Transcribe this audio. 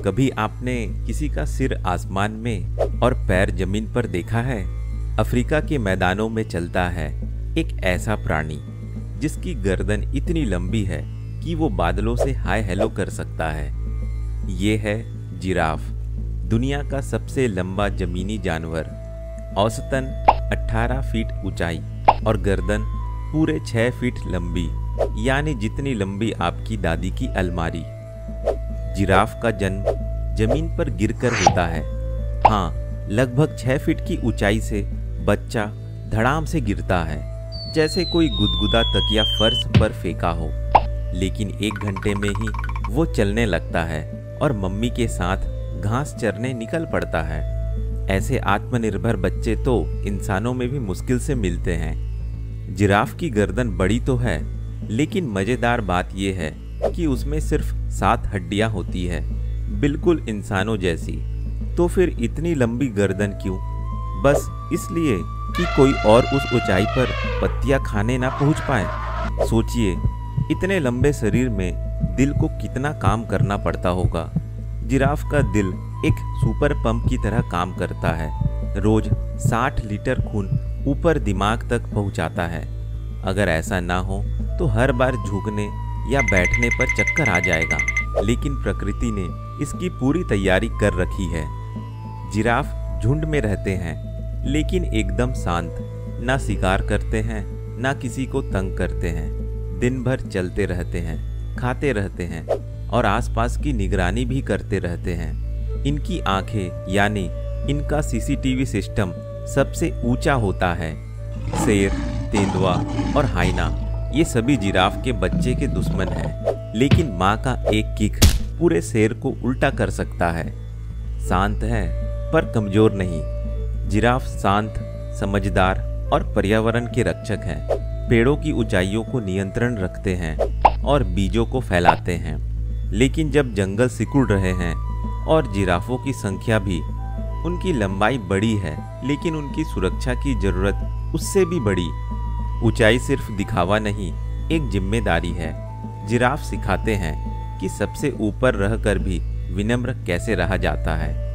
कभी आपने किसी का सिर आसमान में और पैर जमीन पर देखा है? अफ्रीका के मैदानों में चलता है एक ऐसा प्राणी जिसकी गर्दन इतनी लंबी है कि वो बादलों से हाय हेलो कर सकता है। ये है जिराफ, दुनिया का सबसे लंबा जमीनी जानवर। औसतन 18 फीट ऊंचाई और गर्दन पूरे 6 फीट लंबी, यानी जितनी लंबी आपकी दादी की अलमारी। जिराफ का जन्म जमीन पर गिरकर होता है। हाँ, लगभग 6 फीट की ऊंचाई से बच्चा धड़ाम से गिरता है, जैसे कोई गुदगुदा तकिया फर्श पर फेंका हो। लेकिन 1 घंटे में ही वो चलने लगता है और मम्मी के साथ घास चरने निकल पड़ता है। ऐसे आत्मनिर्भर बच्चे तो इंसानों में भी मुश्किल से मिलते हैं। जिराफ की गर्दन बड़ी तो है, लेकिन मजेदार बात यह है कि उसमें सिर्फ 7 हड्डियां होती है, बिल्कुल इंसानों जैसी। तो फिर इतनी लंबी गर्दन क्यों? बस इसलिए कि कोई और उस ऊंचाई पर पत्तियां खाने ना पहुंच पाए। सोचिए, इतने लंबे शरीर में दिल को कितना काम करना पड़ता होगा। जिराफ का दिल एक सुपर पंप की तरह काम करता है। रोज 60 लीटर खून ऊपर दिमाग तक पहुंचाता है। अगर ऐसा ना हो तो हर बार झुकने या बैठने पर चक्कर आ जाएगा, लेकिन प्रकृति ने इसकी पूरी तैयारी कर रखी है। जिराफ झुंड में रहते हैं, लेकिन एकदम शांत, ना शिकार करते हैं ना किसी को तंग करते हैं। दिन भर चलते रहते हैं, खाते रहते हैं और आसपास की निगरानी भी करते रहते हैं। इनकी आंखें यानी इनका सीसीटीवी सिस्टम सबसे ऊंचा होता है। शेर, तेंदुआ और हाइना ये सभी जिराफ के बच्चे के दुश्मन हैं, लेकिन माँ का एक किक पूरे शेर को उल्टा कर सकता है। शांत है पर कमजोर नहीं। जिराफ शांत, समझदार और पर्यावरण के रक्षक हैं। पेड़ों की ऊंचाइयों को नियंत्रण रखते हैं और बीजों को फैलाते हैं। लेकिन जब जंगल सिकुड़ रहे हैं और जिराफों की संख्या भी, उनकी लंबाई बड़ी है, लेकिन उनकी सुरक्षा की जरूरत उससे भी बड़ी। ऊंचाई सिर्फ दिखावा नहीं, एक जिम्मेदारी है। जिराफ सिखाते हैं कि सबसे ऊपर रहकर भी विनम्र कैसे रहा जाता है।